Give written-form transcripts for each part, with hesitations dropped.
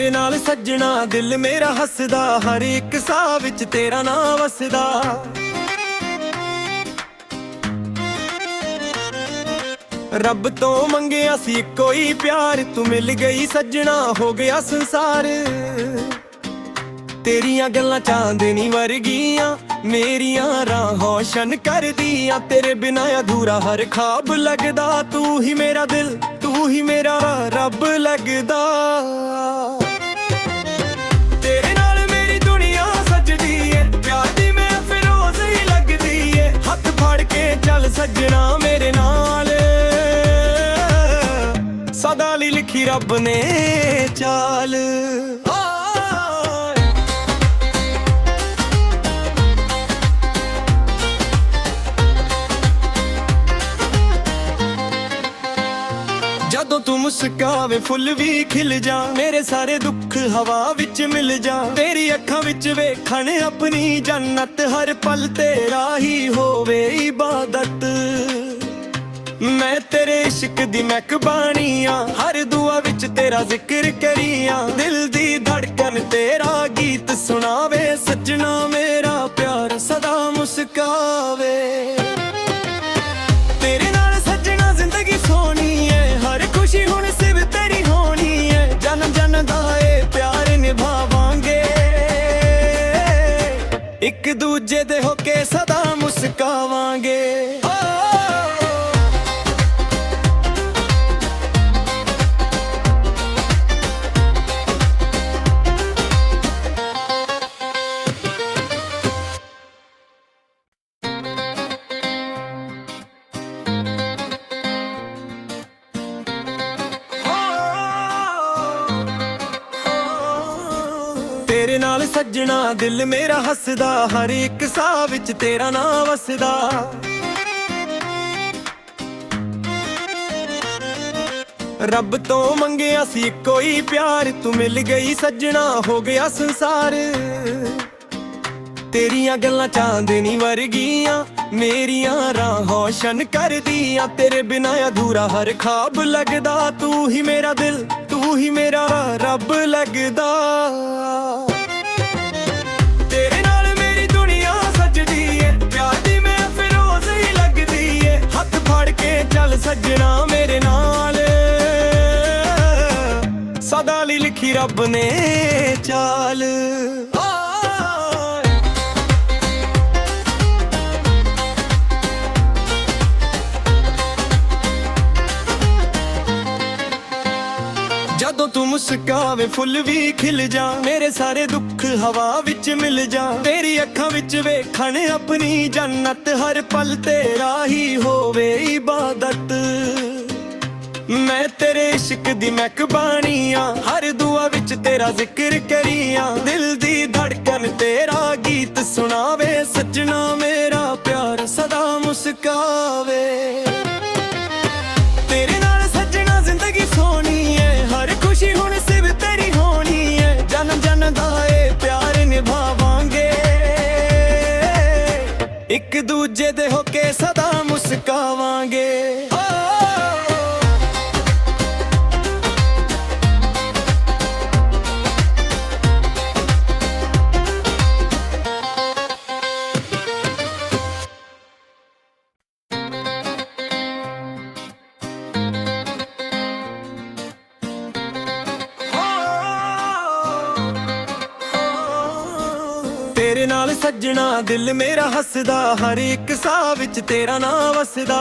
तेरे नाल सज्जणा दिल मेरा हसदा, हर एक साह विच तेरा नाम वसदा। रब तो मंगिया सी कोई प्यार, तू मिल गई सज्जणा हो गया संसार। तेरियां गल्लां चांदनी वर्गियां, मेरियां राह रोशन कर दियां। तेरे बिना अधूरा हर ख्वाब लगदा, तू ही मेरा दिल तू ही मेरा रब लगदा। तेरे नाल मेरी दुनिया सजदी है, प्यार दी महफिल रोज़ ही लगदी है। हथ फड़ के चल सज्जणा मेरे नाल, सदा ली लिखी रब ने चाल। जदों तू मुस्कावे फुल भी खिल जा, मेरे सारे दुख हवा विच मिल जा। तेरी अखां विच वेखण अपनी जन्नत, हर पल तेरा ही होवे इबादत। मैं तेरे इश्क दी महकबानी आ, हर दुआ विच तेरा जिक्र करिया। दिल दी धड़कन तेरा गीत सुनावे, सजना मेरा प्यार सदा मुस्कावे। तेरे नाल सजना जिंदगी सोनी है, हर खुशी हुण सिर्फ तेरी होनी है। जन्म जन्म दा ए प्यार निभावांगे, एक दूजे दे होके सदा मुस्कावांगे। तेरे नाल सज्जणा दिल मेरा हसदा, हर एक साह विच तेरा नाम वसदा। रब तो मंगिया सी कोई प्यार, तू मिल गई सज्जणा हो गया संसार। तेरियां गल्लां चांदनी वर्गियां, मेरियां राह रोशन कर दियां। तेरे बिना अधूरा हर ख्वाब लगदा, तू ही मेरा दिल तू ही मेरा रब लगदा। तेरे नाल मेरी दुनिया सजदी है, प्यार दी महफिल रोज़ ही लगदी है। हथ फड़ के चल सज्जणा मेरे नाल, सदा ली लिखी रब ने चाल। जदों तू मुस्कावे फुल भी खिल जा, मेरे सारे दुख हवा विच मिल जा। तेरी अखां विच वेखण अपनी जन्नत, हर पल तेरा ही होवे इबादत। मैं तेरे इश्क दी महकबानी आ, हर दुआ विच तेरा जिक्र करिया। दिल दी धड़कन तेरा गीत सुनावे, सजना मेरा प्यार सदा मुस्कावे। तेरे नाल सजना जिंदगी सोनी है, हर खुशी हुण सिर्फ तेरी होनी है। जन्म जन्म दा ए प्यार निभावांगे, एक दूजे दे होके सदा मुस्कावांगे। तेरे नाल सज्जणा दिल मेरा हसदा, हर एक साह विच तेरा नाम वसदा।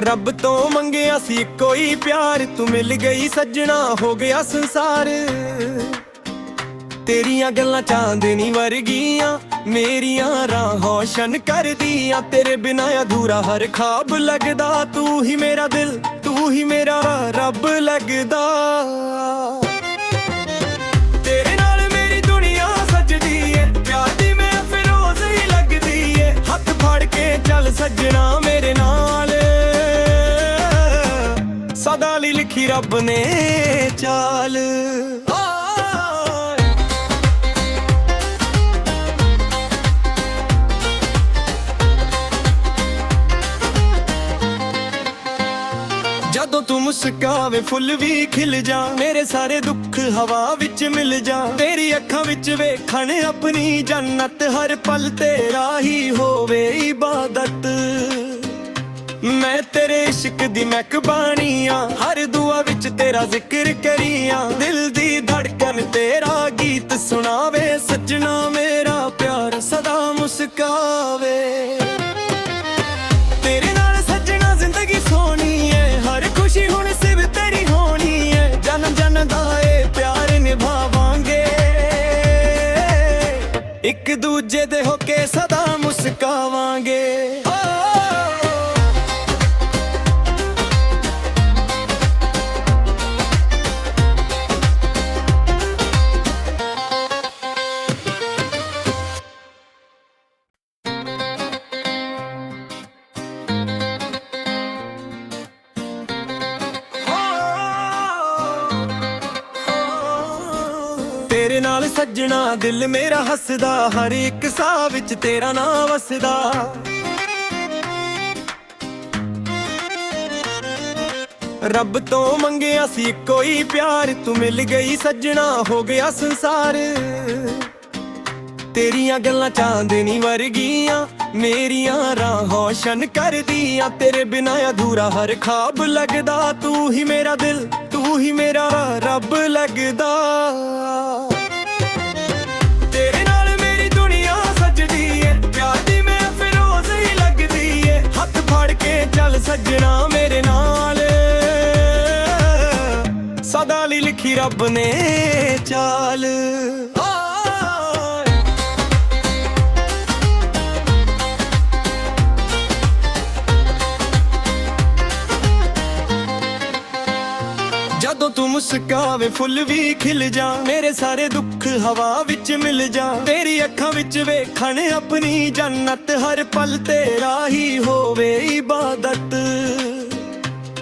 रब तो मंगिया सी कोई प्यार, तू मिल गई सज्जणा हो गया संसार। तेरियां गल्लां चांदनी वर्गियां, मेरियां राह रोशन कर दियां। तेरे बिना अधूरा हर ख्वाब लगदा, तू ही मेरा दिल तू ही मेरा रब लगदा। तेरे नाल मेरी दुनिया सजदी है, प्यार दी महफिल रोज़ ही लगदी है। हथ फड़ के चल सज्जणा मेरे नाल, सदा ली लिखी रब ने चाल। ਮੁਸਕਾਵੇ ਫੁੱਲ ਵੀ ਖਿਲ ਜਾ, ਮੇਰੇ ਸਾਰੇ ਦੁੱਖ ਹਵਾ ਵਿੱਚ ਮਿਲ ਜਾ। ਤੇਰੀ ਅੱਖਾਂ ਵਿੱਚ ਵੇਖਣ ਆਪਣੀ ਜੰਨਤ, ਹਰ ਪਲ ਤੇਰਾ ਹੀ ਹੋਵੇ ਇਬਾਦਤ। ਮੈਂ ਤੇਰੇ ਇਸ਼ਕ ਦੀ ਮਹਿਕਬਾਨੀ ਆਂ, ਹਰ ਦੁਆ ਵਿੱਚ ਤੇਰਾ ਜ਼ਿਕਰ ਕਰੀਆਂ। ਦਿਲ ਦੀ ਧੜਕਨ ਤੇਰਾ ਗੀਤ ਸੁਣਾਵੇ, ਸੱਜਣਾ ਮੇਰਾ ਪਿਆਰ ਸਦਾ ਮੁਸਕਾਵੇ। ਤੇਰੇ ਨਾਲ ਸੱਜਣਾ ਜ਼ਿੰਦਗੀ ਸੋਹਣੀ ਏ, ਹਰ ਖੁਸ਼ੀ ਹੁਣ ਸਿਰਫ ਤੇਰੀ ਹੋਣੀ ਏ। ਜਨਮ ਜਨਮ ਦਾ ਏ ਪਿਆਰ ਨਿਭਾਵਾਂਗੇ, ਇੱਕ ਦੂਜੇ ਦੇ ਹੋ ਕੇ ਸਦਾ ਮੁਸਕਾਵਾਂਗੇ। ਤੇਰੇ ਨਾਲ ਸੱਜਣਾ ਦਿਲ ਮੇਰਾ ਹੱਸਦਾ, ਹਰ ਇੱਕ ਸਾਹ ਵਿੱਚ ਤੇਰਾ ਨਾਂ ਵਸਦਾ। ਰੱਬ ਤੋਂ ਮੰਗਿਆ ਸੀ ਕੋਈ ਪਿਆਰ, ਤੂੰ ਮਿਲ ਗਈ ਸੱਜਣਾ ਹੋ ਗਿਆ ਸੰਸਾਰ। ਤੇਰੀਆਂ ਗੱਲਾਂ ਚਾਂਦਨੀ ਵਰਗੀਆਂ, ਮੇਰੀਆਂ ਰਾਹਾਂ ਰੌਸ਼ਨ ਕਰਦੀਆਂ। ਤੇਰੇ ਬਿਨਾਂ ਅਧੂਰਾ ਹਰ ਖਾਬ ਲੱਗਦਾ, ਤੂੰ ਹੀ ਮੇਰਾ ਦਿਲ, ਤੂੰ ਹੀ ਮੇਰਾ ਰੱਬ ਲੱਗਦਾ। ਤੇਰੇ ਨਾਲ ਮੇਰੀ ਦੁਨੀਆ ਸਜਦੀ ਏ, ਪਿਆਰ ਦੀ ਮਹਿਫਿਲ ਰੋਜ਼ ਹੀ ਲੱਗਦੀ ਏ। ਹੱਥ ਫੜ ਕੇ ਚੱਲ ਸੱਜਣਾ ਮੇਰੇ ਨਾਲ, ਸਦਾ ਲਈ ਲਿਖੀ ਰੱਬ ਨੇ ਚਾਲ। ਜਦੋਂ ਤੂੰ ਮੁਸਕਾਵੇ ਫੁੱਲ ਵੀ ਖਿਲ ਜਾ, ਮੇਰੇ ਸਾਰੇ ਦੁੱਖ ਹਵਾ ਵਿੱਚ ਮਿਲ ਜਾ। ਤੇਰੀ ਅੱਖਾਂ ਵਿੱਚ ਵੇਖਣ ਆਪਣੀ ਜੰਨਤ, ਹਰ ਪਲ ਤੇਰਾ ਹੀ ਹੋਵੇ ਇਬਾਦਤ।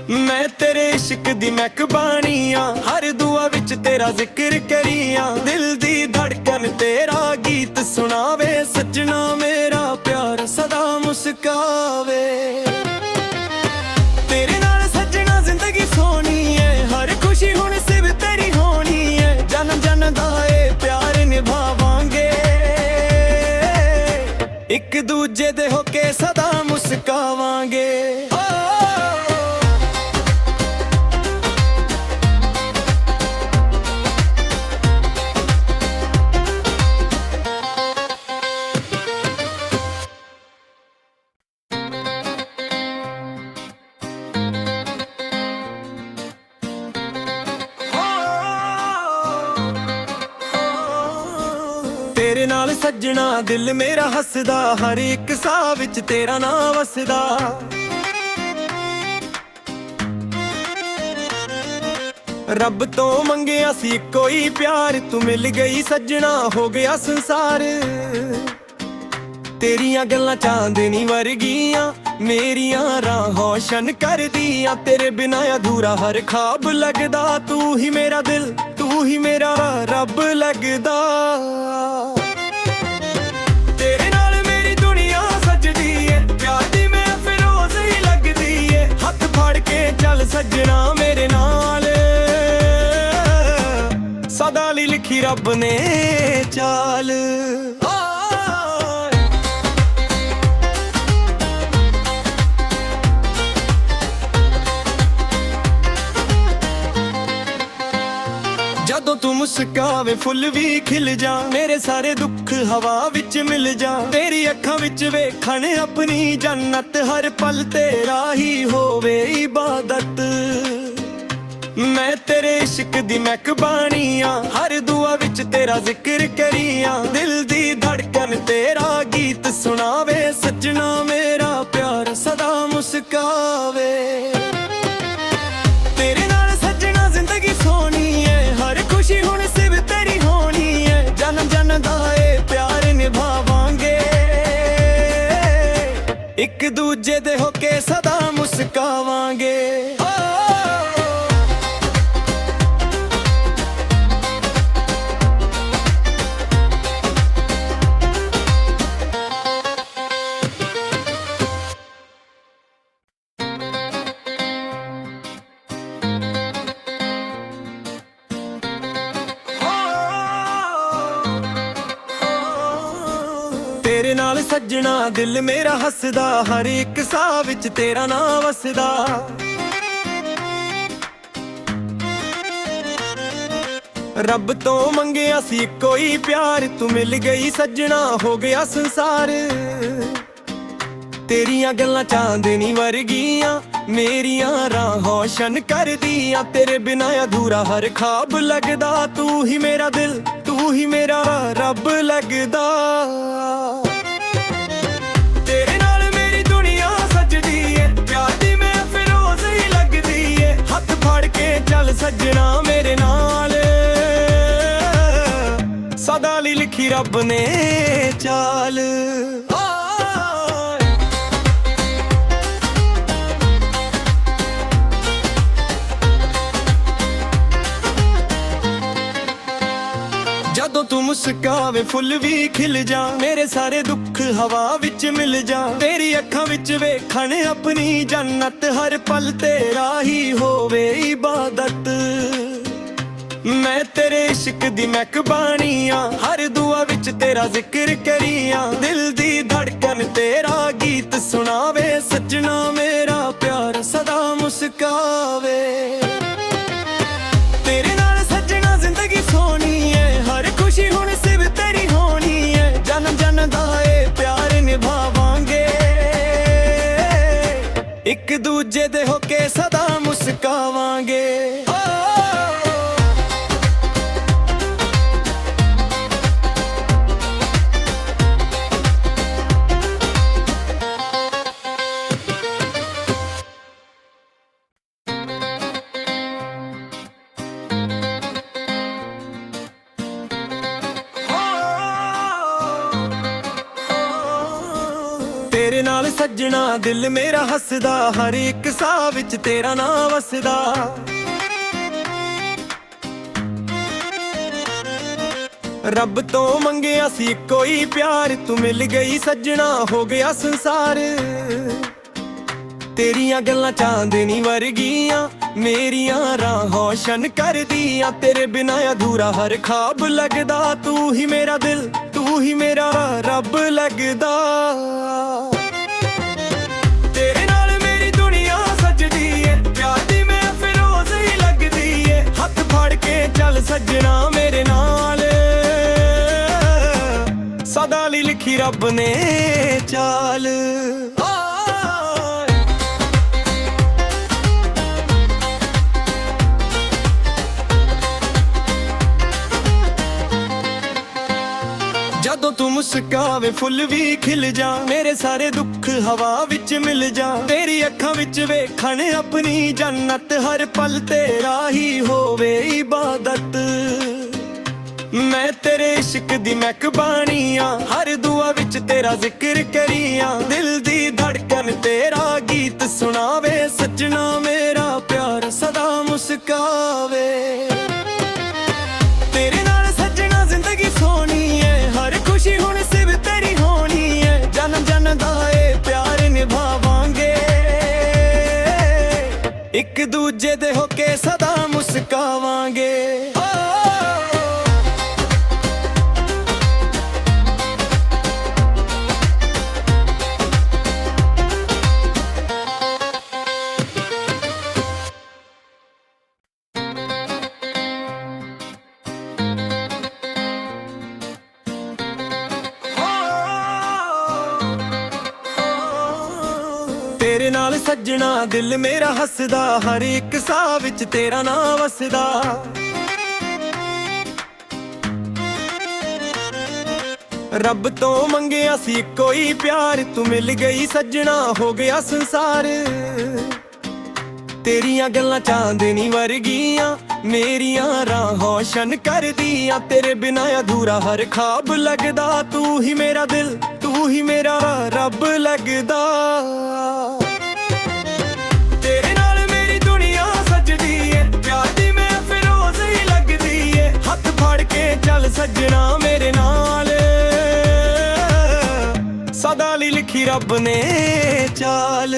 ਮੈਂ ਤੇਰੇ ਇਸ਼ਕ ਦੀ ਮਹਿਕਬਾਨੀ ਆਂ, ਹਰ ਦੁਆ ਵਿੱਚ ਤੇਰਾ ਜ਼ਿਕਰ ਕਰੀਆਂ। ਦਿਲ ਦੀ ਧੜਕਨ ਤੇਰਾ ਗੀਤ ਸੁਣਾਵੇ, ਸੱਜਣਾ ਮੇਰਾ ਪਿਆਰ ਸਦਾ ਮੁਸਕਾਵੇ। ਤੇਰੇ ਨਾਲ ਸੱਜਣਾ ਜ਼ਿੰਦਗੀ ਸੋਹਣੀ ਏ, ਹਰ ਖੁਸ਼ੀ ਹੁਣ ਸਿਰਫ ਤੇਰੀ ਹੋਣੀ ਏ। ਜਨਮ ਜਨਮ ਦਾ ਏ ਪਿਆਰ ਨਿਭਾਵਾਂਗੇ, ਇੱਕ ਦੂਜੇ ਦੇ ਹੋ ਕੇ ਸਦਾ ਮੁਸਕਾਵਾਂਗੇ। ਤੇਰੇ ਨਾਲ ਸੱਜਣਾ ਦਿਲ ਮੇਰਾ ਹੱਸਦਾ, ਹਰ ਇੱਕ ਸਾਹ ਵਿੱਚ ਤੇਰਾ ਨਾਂ ਵਸਦਾ। ਰੱਬ ਤੋਂ ਮੰਗਿਆ ਸੀ ਕੋਈ ਪਿਆਰ, ਤੂੰ ਮਿਲ ਗਈ ਸੱਜਣਾ ਹੋ ਗਿਆ ਸੰਸਾਰ। ਤੇਰੀਆਂ ਗੱਲਾਂ ਚਾਂਦਨੀ ਵਰਗੀਆਂ, ਮੇਰੀਆਂ ਰਾਹਾਂ ਰੌਸ਼ਨ ਕਰਦੀਆਂ। ਤੇਰੇ ਬਿਨਾਂ ਅਧੂਰਾ ਹਰ ਖਾਬ ਲੱਗਦਾ, ਤੂੰ ਹੀ ਮੇਰਾ ਦਿਲ, ਤੂੰ ਹੀ ਮੇਰਾ ਰੱਬ ਲੱਗਦਾ। ਤੇਰੇ ਨਾਲ ਮੇਰੀ ਦੁਨੀਆ ਸਜਦੀ ਏ, ਪਿਆਰ ਦੀ ਮਹਿਫਿਲ ਰੋਜ਼ ਹੀ ਲੱਗਦੀ ਏ। ਹੱਥ ਫੜ ਕੇ ਚੱਲ ਸੱਜਣਾ ਮੇਰੇ ਨਾਲ, ਸਦਾ ਲਈ ਲਿਖੀ ਰੱਬ ਨੇ ਚਾਲ। ਜਦੋਂ ਤੂੰ ਮੁਸਕਾਵੇ ਫੁੱਲ ਵੀ ਖਿਲ ਜਾ, ਮੇਰੇ ਸਾਰੇ ਦੁੱਖ ਹਵਾ ਵਿੱਚ ਮਿਲ ਜਾ। ਤੇਰੀ ਅੱਖਾਂ ਵਿੱਚ ਵੇਖਣ ਆਪਣੀ ਜੰਨਤ, ਹਰ ਪਲ ਤੇਰਾ ਹੀ ਹੋਵੇ ਇਬਾਦਤ। ਮੈਂ ਤੇਰੇ ਇਸ਼ਕ ਦੀ ਮਹਿਕਬਾਨੀ ਆਂ, ਹਰ ਦੁਆ ਵਿੱਚ ਤੇਰਾ ਜ਼ਿਕਰ ਕਰੀਆਂ। ਦਿਲ ਦੀ ਧੜਕਨ ਤੇਰਾ ਗੀਤ ਸੁਣਾਵੇ, ਸੱਜਣਾ ਮੇਰਾ ਪਿਆਰ ਸਦਾ ਮੁਸਕਾਵੇ। ਤੇਰੇ ਨਾਲ ਸੱਜਣਾ ਜ਼ਿੰਦਗੀ ਸੋਹਣੀ ਏ, ਹਰ ਖੁਸ਼ੀ ਹੁਣ ਸਿਰਫ ਤੇਰੀ ਹੋਣੀ ਏ। ਜਨਮ ਜਨਮ ਦਾ ਏ ਪਿਆਰ ਨਿਭਾਵਾਂਗੇ, ਇੱਕ ਦੂਜੇ ਦੇ ਹੋ ਕੇ ਸਦਾ ਮੁਸਕਾਵਾਂਗੇ। ਤੇਰੇ ਨਾਲ ਸੱਜਣਾ ਦਿਲ ਮੇਰਾ ਹੱਸਦਾ, ਹਰ ਇੱਕ ਸਾਹ ਵਿੱਚ ਤੇਰਾ ਨਾਂ ਵਸਦਾ। ਰੱਬ ਤੋਂ ਮੰਗਿਆ ਸੀ ਕੋਈ ਪਿਆਰ, ਤੂੰ ਮਿਲ ਗਈ ਸੱਜਣਾ ਹੋ ਗਿਆ ਸੰਸਾਰ। ਤੇਰੀਆਂ ਗੱਲਾਂ ਚਾਂਦਨੀ ਵਰਗੀਆਂ, ਮੇਰੀਆਂ ਰਾਹਾਂ ਰੌਸ਼ਨ ਕਰਦੀਆਂ। ਤੇਰੇ ਬਿਨਾਂ ਅਧੂਰਾ ਹਰ ਖਾਬ ਲੱਗਦਾ, ਤੂੰ ਹੀ ਮੇਰਾ ਦਿਲ, ਤੂੰ ਹੀ ਮੇਰਾ ਰੱਬ ਲੱਗਦਾ। ਤੇਰੇ ਨਾਲ ਮੇਰੀ ਦੁਨੀਆ ਸਜਦੀ ਏ, ਪਿਆਰ ਦੀ ਮਹਿਫਿਲ ਰੋਜ਼ ਹੀ ਲੱਗਦੀ ਏ। ਹੱਥ ਫੜ ਕੇ ਚੱਲ ਸੱਜਣਾ ਮੇਰੇ ਨਾਲ, ਸਦਾ ਲਈ ਲਿਖੀ ਰੱਬ ਨੇ ਚਾਲ। ਜਦੋਂ ਤੂੰ ਮੁਸਕਾਵੇ ਫੁੱਲ ਵੀ ਖਿਲ ਜਾ, ਮੇਰੇ ਸਾਰੇ ਦੁੱਖ ਹਵਾ ਵਿੱਚ ਮਿਲ ਜਾ। ਤੇਰੀ ਅੱਖਾਂ ਵਿੱਚ ਵੇਖਣ ਆਪਣੀ ਜੰਨਤ, ਹਰ ਪਲ ਤੇਰਾ ਹੀ ਹੋਵੇ ਇਬਾਦਤ। ਮੈਂ ਤੇਰੇ ਇਸ਼ਕ ਦੀ ਮਹਿਕਬਾਨੀ ਆਂ, ਹਰ ਦੁਆ ਵਿੱਚ ਤੇਰਾ ਜ਼ਿਕਰ ਕਰੀਆਂ। ਦਿਲ ਦੀ ਧੜਕਨ ਤੇਰਾ ਗੀਤ ਸੁਣਾਵੇ, ਸੱਜਣਾ ਮੇਰਾ ਪਿਆਰ ਸਦਾ ਮੁਸਕਾਵੇ। ਤੇਰੇ ਨਾਲ ਸੱਜਣਾ ਜ਼ਿੰਦਗੀ ਸੋਹਣੀ ਏ, ਹਰ ਖੁਸ਼ੀ ਹੁਣ ਸਿਰਫ ਤੇਰੀ ਹੋਣੀ ਏ। ਜਨਮ ਜਨਮ ਦਾ ਏ ਪਿਆਰ ਨਿਭਾਵਾਂਗੇ, ਇੱਕ ਦੂਜੇ ਦੇ ਹੋ ਕੇ ਸਦਾ ਮੁਸਕਾਵਾਂਗੇ। ਤੇਰੇ ਨਾਲ ਸੱਜਣਾ ਦਿਲ ਮੇਰਾ ਹੱਸਦਾ, ਹਰ ਇੱਕ ਸਾਹ ਵਿੱਚ ਤੇਰਾ ਨਾਂ ਵਸਦਾ। ਰੱਬ ਤੋਂ ਮੰਗਿਆ ਸੀ ਕੋਈ ਪਿਆਰ, ਤੂੰ ਮਿਲ ਗਈ ਸੱਜਣਾ ਹੋ ਗਿਆ ਸੰਸਾਰ। ਤੇਰੀਆਂ ਗੱਲਾਂ ਚਾਂਦਨੀ ਵਰਗੀਆਂ, ਮੇਰੀਆਂ ਰਾਹਾਂ ਰੌਸ਼ਨ ਕਰਦੀਆਂ। ਤੇਰੇ ਬਿਨਾਂ ਅਧੂਰਾ ਹਰ ਖਾਬ ਲੱਗਦਾ, ਤੂੰ ਹੀ ਮੇਰਾ ਦਿਲ, ਤੂੰ ਹੀ ਮੇਰਾ ਰੱਬ ਲੱਗਦਾ। ਤੇਰੇ ਨਾਲ ਮੇਰੀ ਦੁਨੀਆ ਸਜਦੀ ਏ, ਪਿਆਰ ਦੀ ਮਹਿਫਿਲ ਰੋਜ਼ ਹੀ ਲੱਗਦੀ ਏ। ਹੱਥ ਫੜ ਕੇ ਚੱਲ ਸੱਜਣਾ ਮੇਰੇ ਨਾਲ, ਸਦਾ ਲਈ ਲਿਖੀ ਰੱਬ ਨੇ ਚਾਲ। ਜਦੋਂ ਤੂੰ ਮੁਸਕਾਵੇ ਫੁੱਲ ਵੀ ਖਿਲ ਜਾ, ਮੇਰੇ ਸਾਰੇ ਦੁੱਖ ਹਵਾ ਵਿੱਚ ਮਿਲ ਜਾ। ਤੇਰੀ ਅੱਖਾਂ ਵਿੱਚ ਵੇਖਣ ਆਪਣੀ ਜੰਨਤ, ਹਰ ਪਲ ਤੇਰਾ ਹੀ ਹੋਵੇ ਇਬਾਦਤ। ਮੈਂ ਤੇਰੇ ਇਸ਼ਕ ਦੀ ਮਹਿਕਬਾਨੀ ਆਂ, ਹਰ ਦੁਆ ਵਿੱਚ ਤੇਰਾ ਜ਼ਿਕਰ ਕਰੀਆਂ। ਦਿਲ ਦੀ ਧੜਕਨ ਤੇਰਾ ਗੀਤ ਸੁਣਾਵੇ, ਸੱਜਣਾ ਮੇਰਾ ਪਿਆਰ ਸਦਾ ਮੁਸਕਾਵੇ। ਤੇਰੇ ਨਾਲ ਸੱਜਣਾ ਜ਼ਿੰਦਗੀ ਸੋਹਣੀ ਏ, ਹਰ ਖੁਸ਼ੀ ਹੁਣ ਸਿਰਫ ਤੇਰੀ ਹੋਣੀ ਏ। ਜਨਮ ਜਨਮ ਦਾ ਏ ਪਿਆਰ ਨਿਭਾਵਾਂਗੇ, ਇੱਕ ਦੂਜੇ ਦੇ ਹੋ ਕੇ ਸਦਾ ਮੁਸਕਾਵਾਂਗੇ। ਤੇਰੇ ਨਾਲ ਸੱਜਣਾ ਦਿਲ ਮੇਰਾ ਹੱਸਦਾ, ਹਰ ਇੱਕ ਸਾਹ ਵਿੱਚ ਤੇਰਾ ਨਾਂ ਵਸਦਾ। ਰੱਬ ਤੋਂ ਮੰਗਿਆ ਸੀ ਕੋਈ ਪਿਆਰ, ਤੂੰ ਮਿਲ ਗਈ ਸੱਜਣਾ ਹੋ ਗਿਆ ਸੰਸਾਰ। ਤੇਰੀਆਂ ਗੱਲਾਂ ਚਾਂਦਨੀ ਵਰਗੀਆਂ, ਮੇਰੀਆਂ ਰਾਹਾਂ ਰੌਸ਼ਨ ਕਰਦੀਆਂ। ਤੇਰੇ ਬਿਨਾਂ ਅਧੂਰਾ ਹਰ ਖਾਬ ਲੱਗਦਾ, ਤੂੰ ਹੀ ਮੇਰਾ ਦਿਲ, ਤੂੰ ਹੀ ਮੇਰਾ ਰੱਬ ਲੱਗਦਾ। ਤੇਰੇ ਨਾਲ ਮੇਰੀ ਦੁਨੀਆ ਸਜਦੀ ਏ, ਪਿਆਰ ਦੀ ਮਹਿਫਿਲ ਰੋਜ਼ ਹੀ ਲੱਗਦੀ ਏ। ਹੱਥ ਫੜ ਕੇ ਚੱਲ ਸੱਜਣਾ ਮੇਰੇ ਨਾਲ, ਸਦਾ ਲਈ ਲਿਖੀ ਰੱਬ ਨੇ ਚਾਲ।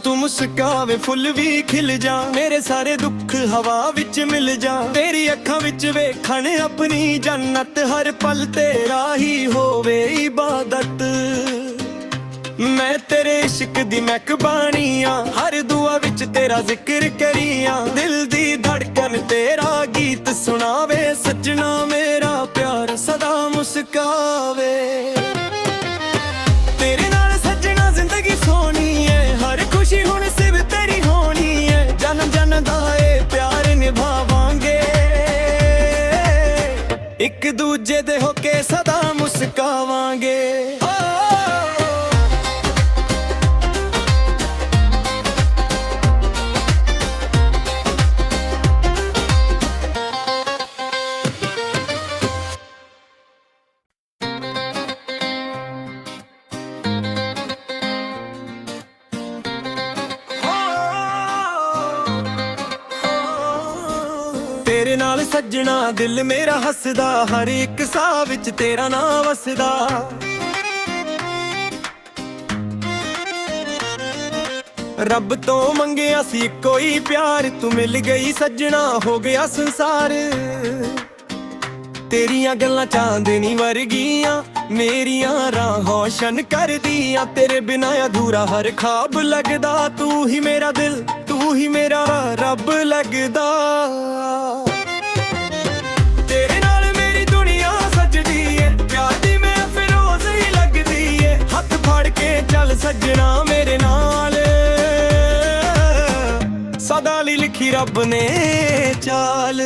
ਤੂੰ ਮੁਸਕਾਵੇ ਫੁੱਲ ਵੀ ਖਿਲ ਜਾ, ਮੇਰੇ ਸਾਰੇ ਦੁੱਖ ਹਵਾ ਵਿੱਚ ਮਿਲ ਜਾ। ਤੇਰੀ ਅੱਖਾਂ ਵਿੱਚ ਵੇਖਣ ਆਪਣੀ ਜੰਨਤ, ਹਰ ਪਲ ਤੇਰਾ ਹੀ ਹੋਵੇ ਇਬਾਦਤ। ਮੈਂ ਤੇਰੇ ਇਸ਼ਕ ਦੀ ਮਹਿਕਬਾਨੀ ਆਂ, ਹਰ ਦੁਆ ਵਿੱਚ ਤੇਰਾ ਜ਼ਿਕਰ ਕਰੀਆਂ। ਦਿਲ ਦੀ ਧੜਕਨ ਤੇਰਾ ਗੀਤ ਸੁਣਾਵੇ, ਸੱਜਣਾ ਮੇਰਾ ਪਿਆਰ ਸਦਾ ਮੁਸਕਾਵੇ। ਤੇਰੇ ਨਾਲ ਸੱਜਣਾ ਜ਼ਿੰਦਗੀ ਸੋਹਣੀ ਏ, ਹਰ ਖੁਸ਼ੀ ਹੁਣ ਸਿਰਫ ਤੇਰੀ ਹੋਣੀ ਏ। ਜਨਮ ਜਨਮ ਦਾ ਏ ਪਿਆਰ ਨਿਭਾਵਾਂਗੇ, ਇੱਕ ਦੂਜੇ ਦੇ ਹੋ ਕੇ ਸਦਾ ਮੁਸਕਾਵਾਂਗੇ। ਤੇਰੇ ਨਾਲ ਸੱਜਣਾ ਦਿਲ ਮੇਰਾ ਹੱਸਦਾ, ਹਰ ਇੱਕ ਸਾਹ ਵਿੱਚ ਤੇਰਾ ਨਾਂ ਵਸਦਾ। ਰੱਬ ਤੋਂ ਮੰਗਿਆ ਸੀ ਕੋਈ ਪਿਆਰ, ਤੂੰ ਮਿਲ ਗਈ ਸੱਜਣਾ ਹੋ ਗਿਆ ਸੰਸਾਰ। ਤੇਰੀਆਂ ਗੱਲਾਂ ਚਾਂਦਨੀ ਵਰਗੀਆਂ, ਮੇਰੀਆਂ ਰਾਹਾਂ ਰੌਸ਼ਨ ਕਰਦੀਆਂ। ਤੇਰੇ ਬਿਨਾਂ ਅਧੂਰਾ ਹਰ ਖਾਬ ਲੱਗਦਾ, ਤੂੰ ਹੀ ਮੇਰਾ ਦਿਲ, ਤੂੰ ਹੀ ਮੇਰਾ ਰੱਬ ਲੱਗਦਾ। ਤੇਰੇ ਨਾਲ ਮੇਰੀ ਦੁਨੀਆ ਸਜਦੀ ਏ, ਪਿਆਰ ਦੀ ਮਹਿਫਿਲ ਰੋਜ਼ ਹੀ ਲੱਗਦੀ ਏ। ਹੱਥ ਫੜ ਕੇ ਚੱਲ ਸੱਜਣਾ ਮੇਰੇ ਨਾਲ, ਸਦਾ ਲਈ ਲਿਖੀ ਰੱਬ ਨੇ ਚਾਲ।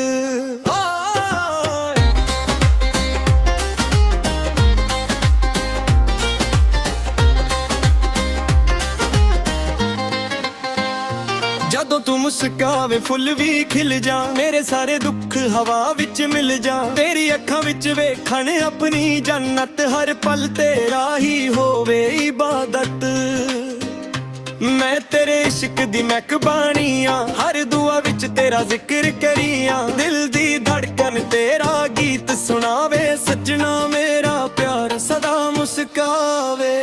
ਜਦੋਂ ਤੂੰ ਮੁਸਕਾਵੇ ਫੁੱਲ ਵੀ ਖਿਲ ਜਾ, ਮੇਰੇ ਸਾਰੇ ਦੁੱਖ ਹਵਾ ਵਿੱਚ ਮਿਲ ਜਾ। ਤੇਰੀ ਅੱਖਾਂ ਵਿੱਚ ਵੇਖਣ ਆਪਣੀ ਜੰਨਤ, ਹਰ ਪਲ ਤੇਰਾ ਹੀ ਹੋਵੇ ਇਬਾਦਤ। ਮੈਂ ਤੇਰੇ ਇਸ਼ਕ ਦੀ ਮਹਿਕਬਾਨੀ ਆਂ, ਹਰ ਦੁਆ ਵਿੱਚ ਤੇਰਾ ਜ਼ਿਕਰ ਕਰੀਆਂ। ਦਿਲ ਦੀ ਧੜਕਨ ਤੇਰਾ ਗੀਤ ਸੁਣਾਵੇ, ਸੱਜਣਾ ਮੇਰਾ ਪਿਆਰ ਸਦਾ ਮੁਸਕਾਵੇ।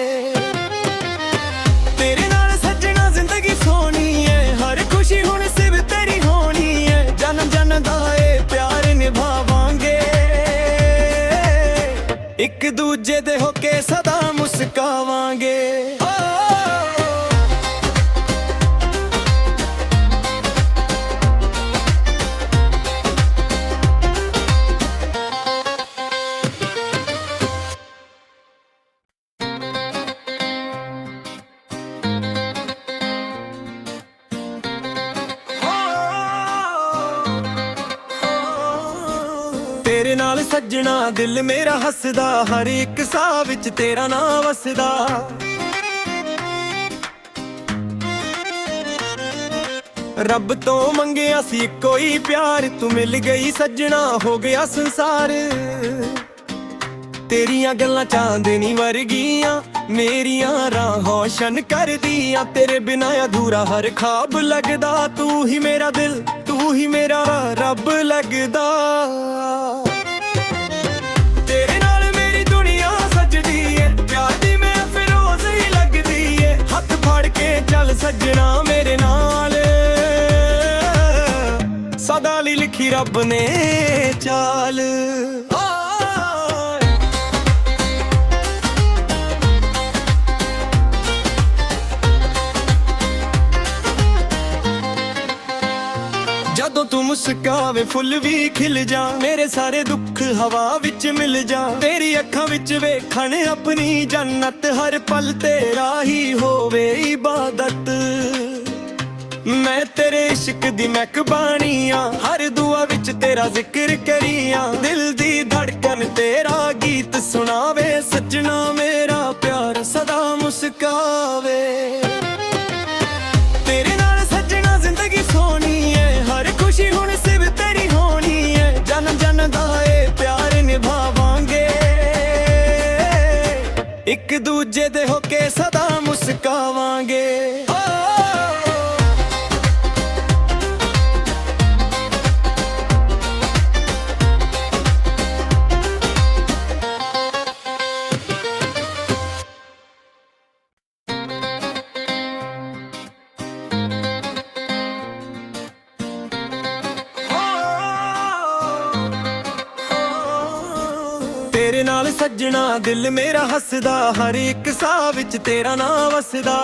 ਤੇਰੇ ਨਾਲ ਸੱਜਣਾ ਜ਼ਿੰਦਗੀ ਸੋਹਣੀ ਏ, ਹਰ ਖੁਸ਼ੀ ਹੁਣ ਸਿਰਫ ਤੇਰੀ ਹੋਣੀ ਏ। ਜਨਮ ਜਨਮ ਦਾ ਏ ਪਿਆਰ ਨਿਭਾਵਾਂਗੇ, ਇੱਕ ਦੂਜੇ ਦੇ ਹੋ ਕੇ ਸਦਾ ਮੁਸਕਾਵਾਂਗੇ। ਤੇਰੇ ਨਾਲ ਸੱਜਣਾ ਦਿਲ ਮੇਰਾ ਹੱਸਦਾ, ਹਰ ਇੱਕ ਸਾਹ ਵਿੱਚ ਤੇਰਾ ਨਾਂ ਵਸਦਾ। ਰੱਬ ਤੋਂ ਮੰਗਿਆ ਸੀ ਕੋਈ ਪਿਆਰ, ਤੂੰ ਮਿਲ ਗਈ ਸੱਜਣਾ ਹੋ ਗਿਆ ਸੰਸਾਰ। ਤੇਰੀਆਂ ਗੱਲਾਂ ਚਾਂਦਨੀ ਵਰਗੀਆਂ, ਮੇਰੀਆਂ ਰਾਹਾਂ ਰੌਸ਼ਨ ਕਰਦੀਆਂ। ਤੇਰੇ ਬਿਨਾਂ ਅਧੂਰਾ ਹਰ ਖਾਬ ਲੱਗਦਾ, ਤੂੰ ਹੀ ਮੇਰਾ ਦਿਲ, ਤੂੰ ਹੀ ਮੇਰਾ ਰੱਬ ਲੱਗਦਾ। ਤੇਰੇ ਨਾਲ ਮੇਰੀ ਦੁਨੀਆ ਸਜਦੀ ਏ, ਪਿਆਰ ਦੀ ਮਹਿਫਿਲ ਰੋਜ਼ ਹੀ ਲੱਗਦੀ ਏ। ਹੱਥ ਫੜ ਕੇ ਚੱਲ ਸੱਜਣਾ ਮੇਰੇ ਨਾਲ, ਸਦਾ ਲਈ ਲਿਖੀ ਰੱਬ ਨੇ ਚਾਲ। ਜਦੋਂ ਤੂੰ ਮੁਸਕਾਵੇ ਫੁੱਲ ਵੀ ਖਿਲ ਜਾ, ਮੇਰੇ ਸਾਰੇ ਦੁੱਖ ਹਵਾ ਵਿੱਚ ਮਿਲ ਜਾ। ਤੇਰੀ ਅੱਖਾਂ ਵਿੱਚ ਵੇਖਣ ਆਪਣੀ ਜੰਨਤ, ਹਰ ਪਲ ਤੇਰਾ ਹੀ ਹੋਵੇ ਇਬਾਦਤ। ਮੈਂ ਤੇਰੇ ਇਸ਼ਕ ਦੀ ਮਹਿਕਬਾਨੀ ਆਂ, ਹਰ ਦੁਆ ਵਿੱਚ ਤੇਰਾ ਜ਼ਿਕਰ ਕਰੀਆਂ। ਦਿਲ ਦੀ ਧੜਕਨ ਤੇਰਾ ਗੀਤ ਸੁਣਾਵੇ, ਸੱਜਣਾ ਮੇਰਾ ਪਿਆਰ ਸਦਾ ਮੁਸਕਾਵੇ। ਤੇਰੇ ਨਾਲ ਸੱਜਣਾ ਜ਼ਿੰਦਗੀ ਸੋਹਣੀ ਏ, ਹਰ ਖੁਸ਼ੀ ਹੁਣ ਸਿਰਫ ਤੇਰੀ ਹੋਣੀ ਏ। ਜਨਮ ਜਨਮ ਦਾ ਏ ਪਿਆਰ ਨਿਭਾਵਾਂਗੇ, ਇੱਕ ਦੂਜੇ ਦੇ ਹੋ ਕੇ ਸਦਾ ਮੁਸਕਾਵਾਂਗੇ। ਸੱਜਣਾ ਦਿਲ ਮੇਰਾ ਹੱਸਦਾ, ਹਰ ਇੱਕ ਸਾਹ ਵਿੱਚ ਤੇਰਾ ਨਾਂ ਵਸਦਾ।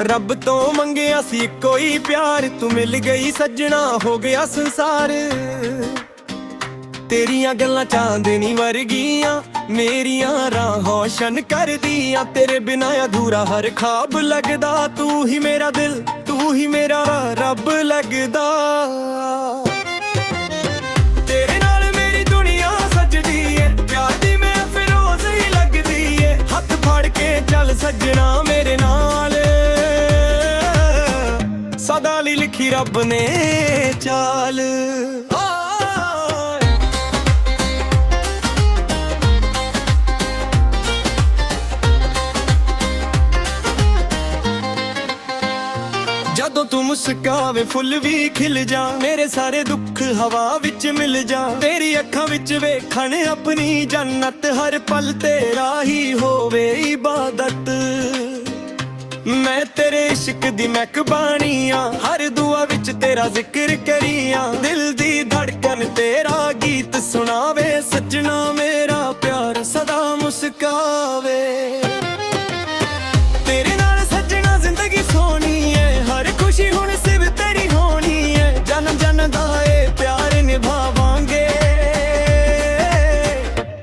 ਰੱਬ ਤੋਂ ਮੰਗਿਆ ਸੀ ਕੋਈ ਪਿਆਰ, ਤੂੰ ਮਿਲ ਗਈ ਸੱਜਣਾ, ਹੋ ਗਿਆ ਸੰਸਾਰ। ਤੇਰੀਆਂ ਗੱਲਾਂ ਚਾਂਦਨੀ ਵਰਗੀਆਂ, ਮੇਰੀਆਂ ਰਾਹਾਂ ਰੌਸ਼ਨ ਕਰਦੀਆਂ। ਤੇਰੇ ਬਿਨਾਂ ਅਧੂਰਾ ਹਰ ਖਾਬ ਲੱਗਦਾ, ਤੂੰ ਹੀ ਮੇਰਾ ਦਿਲ, ਤੂੰ ਹੀ ਮੇਰਾ ਰੱਬ ਲੱਗਦਾ। ਤੇਰੇ ਨਾਲ ਮੇਰੀ ਦੁਨੀਆ ਸਜਦੀ ਏ, ਪਿਆਰ ਦੀ ਮਹਿਫਿਲ ਰੋਜ਼ ਹੀ ਲੱਗਦੀ ਏ। ਹੱਥ ਫੜ ਕੇ ਚੱਲ ਸੱਜਣਾ ਮੇਰੇ ਨਾਲ, ਸਦਾ ਲਈ ਲਿਖੀ ਰੱਬ ਨੇ ਚਾਲ। ਜਦੋਂ ਤੂੰ ਮੁਸਕਾਵੇ ਫੁੱਲ ਵੀ ਖਿਲ ਜਾ, ਮੇਰੇ ਸਾਰੇ ਦੁੱਖ ਹਵਾ ਵਿੱਚ ਮਿਲ ਜਾ। ਤੇਰੀ ਅੱਖਾਂ ਵਿੱਚ ਵੇਖਣ ਆਪਣੀ ਜੰਨਤ, ਹਰ ਪਲ ਤੇਰਾ ਹੀ ਹੋਵੇ ਇਬਾਦਤ। ਮੈਂ ਤੇਰੇ ਇਸ਼ਕ ਦੀ ਮਹਿਕਬਾਨੀ ਆਂ, ਹਰ ਦੁਆ ਵਿੱਚ ਤੇਰਾ ਜ਼ਿਕਰ ਕਰੀਆਂ। ਦਿਲ ਦੀ ਧੜਕਨ ਤੇਰਾ ਗੀਤ ਸੁਣਾਵੇ, ਸੱਜਣਾ ਮੇਰਾ ਪਿਆਰ ਸਦਾ ਮੁਸਕਾਵੇ। ਤੇਰੇ ਨਾਲ ਸੱਜਣਾ ਜ਼ਿੰਦਗੀ ਸੋਹਣੀ ਏ, ਹਰ ਖੁਸ਼ੀ ਹੁਣ ਸਿਰਫ ਤੇਰੀ ਹੋਣੀ ਏ। ਜਨਮ ਜਨਮ ਦਾ ਏ ਪਿਆਰ ਨਿਭਾਵਾਂਗੇ,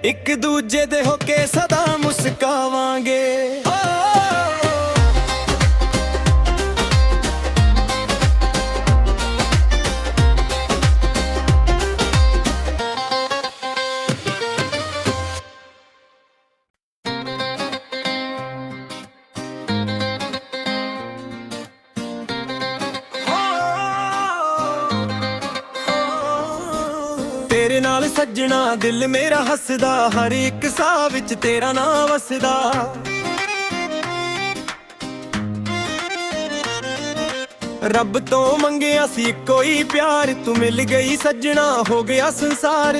ਇੱਕ ਦੂਜੇ ਦੇ ਹੋ ਕੇ ਸਦਾ ਮੁਸਕਾਵਾਂਗੇ। ਤੇਰੇ ਨਾਲ ਸੱਜਣਾ ਦਿਲ ਮੇਰਾ ਹੱਸਦਾ, ਹਰ ਇੱਕ ਸਾਹ ਵਿੱਚ ਤੇਰਾ ਨਾਂ ਵਸਦਾ। ਰੱਬ ਤੋਂ ਮੰਗਿਆ ਸੀ ਕੋਈ ਪਿਆਰ, ਤੂੰ ਮਿਲ ਗਈ ਸੱਜਣਾ, ਹੋ ਗਿਆ ਸੰਸਾਰ।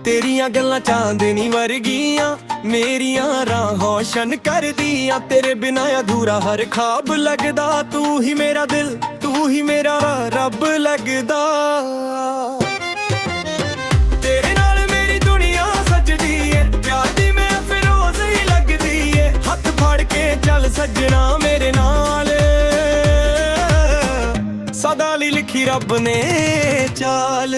ਤੇਰੀਆਂ ਗੱਲਾਂ ਚਾਂਦਨੀ ਵਰਗੀਆਂ, ਮੇਰੀਆਂ ਰਾਹਾਂ ਰੌਸ਼ਨ ਕਰਦੀਆਂ। ਤੇਰੇ ਬਿਨਾਂ ਅਧੂਰਾ ਹਰ ਖਾਬ ਲੱਗਦਾ, ਤੂੰ ਹੀ ਮੇਰਾ ਦਿਲ, ਤੂੰ ਹੀ ਮੇਰਾ ਰੱਬ ਲੱਗਦਾ। ਤੇਰੇ ਨਾਲ ਮੇਰੀ ਦੁਨੀਆ ਸਜਦੀ ਏ, ਪਿਆਰ ਦੀ ਮਹਿਫਿਲ ਰੋਜ਼ ਹੀ ਲੱਗਦੀ ਏ। ਹੱਥ ਫੜ ਕੇ ਚੱਲ ਸੱਜਣਾ ਮੇਰੇ ਨਾਲ, ਸਦਾ ਲਈ ਲਿਖੀ ਰੱਬ ਨੇ ਚਾਲ।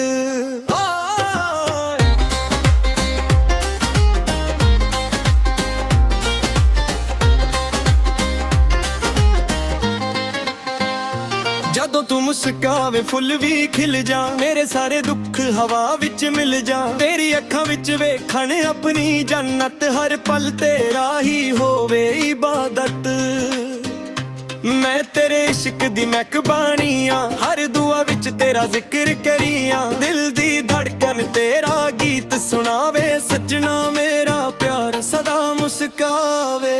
ਜਦੋਂ ਤੂੰ ਮੁਸਕਾਵੇ ਫੁੱਲ ਵੀ ਖਿਲ ਜਾ, ਮੇਰੇ ਸਾਰੇ ਦੁੱਖ ਹਵਾ ਵਿੱਚ ਮਿਲ ਜਾ। ਤੇਰੀ ਅੱਖਾਂ ਵਿੱਚ ਵੇਖਣ ਆਪਣੀ ਜੰਨਤ, ਹਰ ਪਲ ਤੇਰਾ ਹੀ ਹੋਵੇ ਇਬਾਦਤ। ਮੈਂ ਤੇਰੇ ਇਸ਼ਕ ਦੀ ਮਹਿਕਬਾਨੀ ਆਂ, ਹਰ ਦੁਆ ਵਿੱਚ ਤੇਰਾ ਜ਼ਿਕਰ ਕਰੀਆਂ। ਦਿਲ ਦੀ ਧੜਕਨ ਤੇਰਾ ਗੀਤ ਸੁਣਾਵੇ, ਸੱਜਣਾ ਮੇਰਾ ਪਿਆਰ ਸਦਾ ਮੁਸਕਾਵੇ।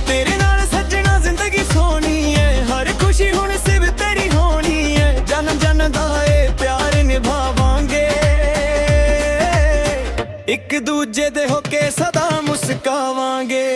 ਤੇਰੇ ਨਾਲ ਸੱਜਣਾ ਜ਼ਿੰਦਗੀ ਸੋਹਣੀ ਏ, ਹਰ ਖੁਸ਼ੀ ਹੁਣ ਸਿਰਫ ਤੇਰੀ ਹੋਣੀ ਏ। ਜਨਮ ਜਨਮ ਦਾ ਏ ਪਿਆਰ ਨਿਭਾਵਾਂਗੇ, ਇੱਕ ਦੂਜੇ ਦੇ ਹੋ ਕੇ ਸਦਾ ਮੁਸਕਾਵਾਂਗੇ।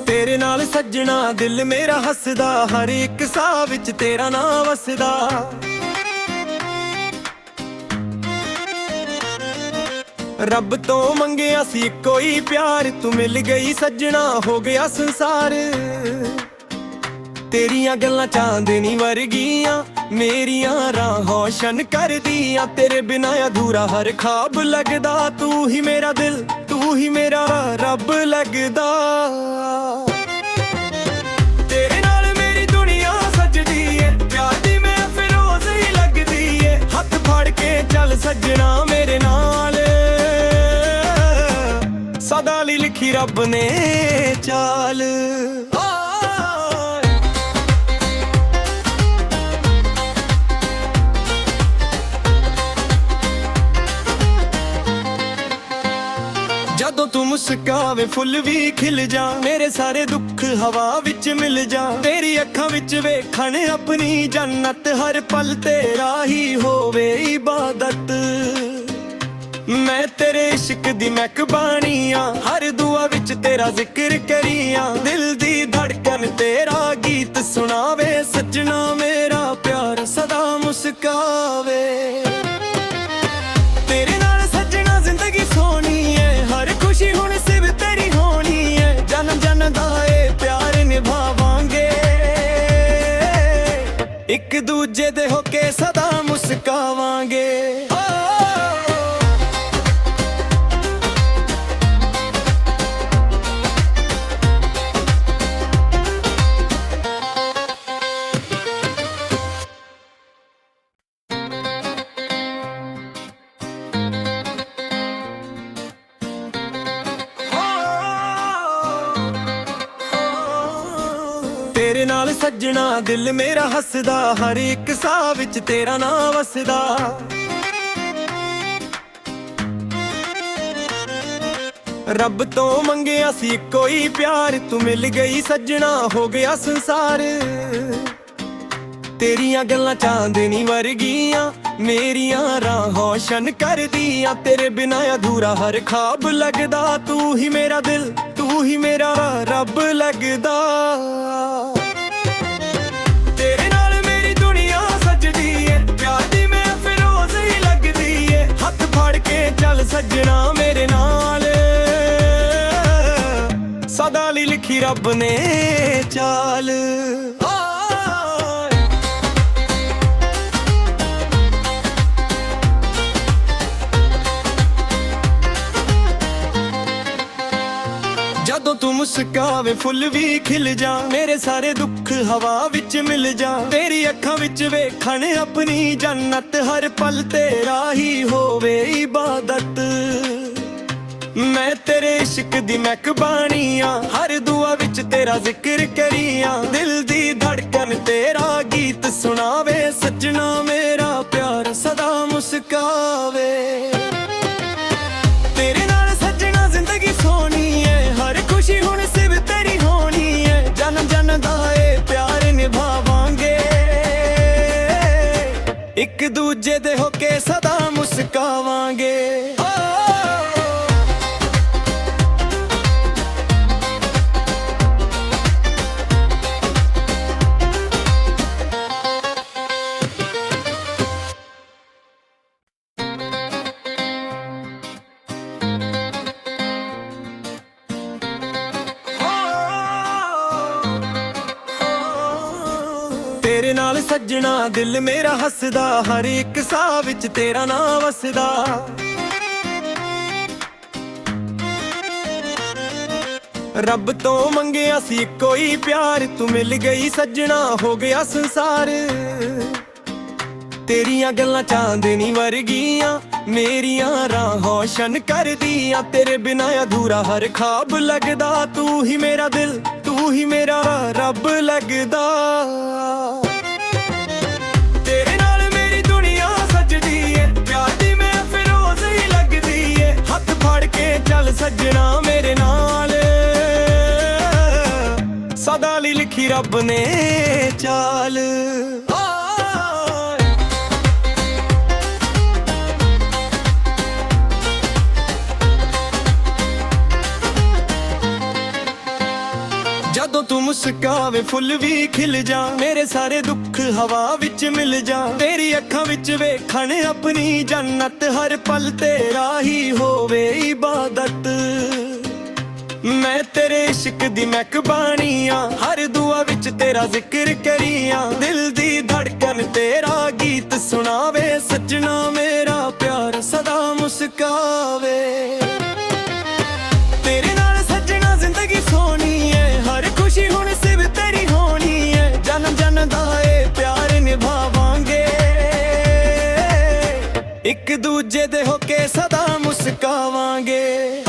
ਤੇਰੇ ਨਾਲ ਸੱਜਣਾ ਦਿਲ ਮੇਰਾ ਹੱਸਦਾ, ਹਰ ਇੱਕ ਸਾਹ ਵਿੱਚ ਤੇਰਾ ਨਾਂ ਵਸਦਾ। ਰੱਬ ਤੋਂ ਮੰਗਿਆ ਸੀ ਕੋਈ ਪਿਆਰ, ਤੂੰ ਮਿਲ ਗਈ ਸੱਜਣਾ, ਹੋ ਗਿਆ ਸੰਸਾਰ। ਤੇਰੀਆਂ ਗੱਲਾਂ ਚਾਂਦਨੀ ਵਰਗੀਆਂ, ਮੇਰੀਆਂ ਰਾਹਾਂ ਰੌਸ਼ਨ ਕਰਦੀਆਂ। ਤੇਰੇ ਬਿਨਾਂ ਅਧੂਰਾ ਹਰ ਖਾਬ ਲੱਗਦਾ, ਤੂੰ ਹੀ ਮੇਰਾ ਦਿਲ, ਤੂੰ ਹੀ ਮੇਰਾ ਰੱਬ ਲੱਗਦਾ। ਤੇਰੇ ਨਾਲ ਮੇਰੀ ਦੁਨੀਆ ਸਜਦੀ ਏ, ਪਿਆਰ ਦੀ ਮਹਿਫਿਲ ਰੋਜ਼ ਹੀ ਲੱਗਦੀ ਏ। ਹੱਥ ਫੜ ਕੇ ਚੱਲ ਸੱਜਣਾ ਮੇਰੇ ਨਾਲ, ਸਦਾ ਲਈ ਲਿਖੀ ਰੱਬ ਨੇ ਚਾਲ। ਜਦੋਂ ਤੂੰ ਮੁਸਕਾਵੇ ਫੁੱਲ ਵੀ ਖਿਲ ਜਾ, ਮੇਰੇ ਸਾਰੇ ਦੁੱਖ ਹਵਾ ਵਿੱਚ ਮਿਲ ਜਾ। ਤੇਰੀ ਅੱਖਾਂ ਵਿੱਚ ਵੇਖਣ ਆਪਣੀ ਜੰਨਤ, ਹਰ ਪਲ ਤੇਰਾ ਹੀ ਹੋਵੇ ਇਬਾਦਤ। ਮੈਂ ਤੇਰੇ ਇਸ਼ਕ ਦੀ ਮਹਿਕਬਾਨੀ ਆਂ, ਹਰ ਦੁਆ ਵਿੱਚ ਤੇਰਾ ਜ਼ਿਕਰ ਕਰੀਆਂ। ਦਿਲ ਦੀ ਧੜਕਨ ਤੇਰਾ ਗੀਤ ਸੁਣਾਵੇ, ਸੱਜਣਾ ਮੇਰਾ ਪਿਆਰ ਸਦਾ ਮੁਸਕਾਵੇ। ਤੇਰੇ ਨਾਲ ਸੱਜਣਾ ਜ਼ਿੰਦਗੀ ਸੋਹਣੀ ਏ, ਹਰ ਖੁਸ਼ੀ ਹੁਣ ਸਿਰਫ ਤੇਰੀ ਹੋਣੀ ਏ। ਜਨਮ ਜਨਮ ਦਾ ਏ ਪਿਆਰ ਨਿਭਾਵਾਂਗੇ, ਇੱਕ ਦੂਜੇ ਦੇ ਹੋ ਕੇ ਸਦਾ ਮੁਸਕਾਵਾਂਗੇ। ਤੇਰੇ ਨਾਲ ਸੱਜਣਾ ਦਿਲ ਮੇਰਾ ਹੱਸਦਾ, ਹਰ ਇੱਕ ਸਾਹ ਵਿੱਚ ਤੇਰਾ ਨਾਂ ਵਸਦਾ। ਰੱਬ ਤੋਂ ਮੰਗਿਆ ਸੀ ਕੋਈ ਪਿਆਰ, ਤੂੰ ਮਿਲ ਗਈ ਸੱਜਣਾ ਹੋ ਗਿਆ ਸੰਸਾਰ। ਤੇਰੀਆਂ ਗੱਲਾਂ ਚਾਂਦਨੀ ਵਰਗੀਆਂ, ਮੇਰੀਆਂ ਰਾਹਾਂ ਰੌਸ਼ਨ ਕਰਦੀਆਂ। ਤੇਰੇ ਬਿਨਾਂ ਅਧੂਰਾ ਹਰ ਖਾਬ ਲੱਗਦਾ, ਤੂੰ ਹੀ ਮੇਰਾ ਦਿਲ, ਤੂੰ ਹੀ ਮੇਰਾ ਰੱਬ ਲੱਗਦਾ। ਤੇਰੇ ਨਾਲ ਮੇਰੀ ਦੁਨੀਆ ਸਜਦੀ ਏ, ਪਿਆਰ ਦੀ ਮਹਿਫਿਲ ਰੋਜ਼ ਹੀ ਲੱਗਦੀ ਏ। ਹੱਥ ਫੜ ਕੇ ਚੱਲ ਸੱਜਣਾ ਮੇਰੇ ਨਾਲ, ਸਦਾ ਲਈ ਲਿਖੀ ਰੱਬ ਨੇ ਚਾਲ। ਜਦੋਂ ਤੂੰ ਮੁਸਕਾਵੇ ਫੁੱਲ ਵੀ ਖਿਲ ਜਾ, ਮੇਰੇ ਸਾਰੇ ਦੁੱਖ ਹਵਾ ਵਿੱਚ ਮਿਲ ਜਾ। ਤੇਰੀ ਅੱਖਾਂ ਵਿੱਚ ਵੇਖਣ ਆਪਣੀ ਜੰਨਤ, ਹਰ ਪਲ ਤੇਰਾ ਹੀ ਹੋਵੇ ਇਬਾਦਤ। ਮੈਂ ਤੇਰੇ ਇਸ਼ਕ ਦੀ ਮਹਿਕਬਾਨੀ ਆਂ, ਹਰ ਦੁਆ ਵਿੱਚ ਤੇਰਾ ਜ਼ਿਕਰ ਕਰੀਆਂ। ਦਿਲ ਦੀ ਧੜਕਨ ਤੇਰਾ ਗੀਤ ਸੁਣਾਵੇ, ਸੱਜਣਾ ਮੇਰਾ ਪਿਆਰ ਸਦਾ ਮੁਸਕਾਵੇ। ਤੇਰੇ ਨਾਲ ਸੱਜਣਾ ਜ਼ਿੰਦਗੀ ਸੋਹਣੀ ਏ, ਹਰ ਖੁਸ਼ੀ ਹੁਣ ਸਿਰਫ ਤੇਰੀ ਹੋਣੀ ਏ। ਜਨਮ ਜਨਮ ਦਾ ਏ ਪਿਆਰ ਨਿਭਾਵਾਂਗੇ, ਇੱਕ ਦੂਜੇ ਦੇ ਹੋ ਕੇ ਸਦਾ ਮੁਸਕਾਵਾਂਗੇ। ਤੇਰੇ ਨਾਲ ਸੱਜਣਾ ਦਿਲ ਮੇਰਾ ਹੱਸਦਾ, ਹਰ ਇੱਕ ਸਾਹ ਵਿੱਚ ਤੇਰਾ ਨਾਂ ਵਸਦਾ। ਰੱਬ ਤੋਂ ਮੰਗਿਆ ਸੀ ਕੋਈ ਪਿਆਰ, ਤੂੰ ਮਿਲ ਗਈ ਸੱਜਣਾ ਹੋ ਗਿਆ ਸੰਸਾਰ। ਤੇਰੀਆਂ ਗੱਲਾਂ ਚਾਂਦਨੀ ਵਰਗੀਆਂ, ਮੇਰੀਆਂ ਰਾਹਾਂ ਰੌਸ਼ਨ ਕਰਦੀਆਂ। ਤੇਰੇ ਬਿਨਾਂ ਅਧੂਰਾ ਹਰ ਖਾਬ ਲੱਗਦਾ, ਤੂੰ ਹੀ ਮੇਰਾ ਦਿਲ, ਤੂੰ ਹੀ ਮੇਰਾ ਰੱਬ ਲੱਗਦਾ। ਤੇਰੇ ਨਾਲ ਮੇਰੀ ਦੁਨੀਆ ਸਜਦੀ ਏ, ਪਿਆਰ ਦੀ ਮਹਿਫਿਲ ਰੋਜ਼ ਹੀ ਲੱਗਦੀ ਏ। ਹੱਥ ਫੜ ਕੇ ਚੱਲ ਸੱਜਣਾ ਮੇਰੇ ਨਾਲ, ਸਦਾ ਲਈ ਲਿਖੀ ਰੱਬ ਨੇ ਚਾਲ। ਜਦੋਂ ਤੂੰ ਮੁਸਕਾਵੇ ਫੁੱਲ ਵੀ ਖਿਲ ਜਾ, ਮੇਰੇ ਸਾਰੇ ਦੁੱਖ ਹਵਾ ਵਿੱਚ ਮਿਲ ਜਾ। ਤੇਰੀ ਅੱਖਾਂ ਵਿੱਚ ਵੇਖਣ ਆਪਣੀ ਜੰਨਤ, ਹਰ ਪਲ ਤੇਰਾ ਹੀ ਹੋਵੇ ਇਬਾਦਤ। ਮੈਂ ਤੇਰੇ ਇਸ਼ਕ ਦੀ ਮਹਿਕਬਾਨੀ ਆਂ, ਹਰ ਦੁਆ ਵਿੱਚ ਤੇਰਾ ਜ਼ਿਕਰ ਕਰੀਆਂ। ਦਿਲ ਦੀ ਧੜਕਨ ਤੇਰਾ ਗੀਤ ਸੁਣਾਵੇ, ਸੱਜਣਾ ਮੇਰਾ ਪਿਆਰ ਸਦਾ ਮੁਸਕਾਵੇ। ਤੇਰੇ ਨਾਲ ਸੱਜਣਾ ਜ਼ਿੰਦਗੀ ਸੋਹਣੀ ਏ, ਹਰ ਖੁਸ਼ੀ ਹੁਣ ਸਿਰਫ ਤੇਰੀ ਹੋਣੀ ਏ। ਜਨਮ ਜਨਮ ਦਾ ਏ ਪਿਆਰ ਨਿਭਾਵਾਂਗੇ, ਇੱਕ ਦੂਜੇ ਦੇ ਹੋ ਕੇ ਸਦਾ ਮੁਸਕਾਵਾਂਗੇ।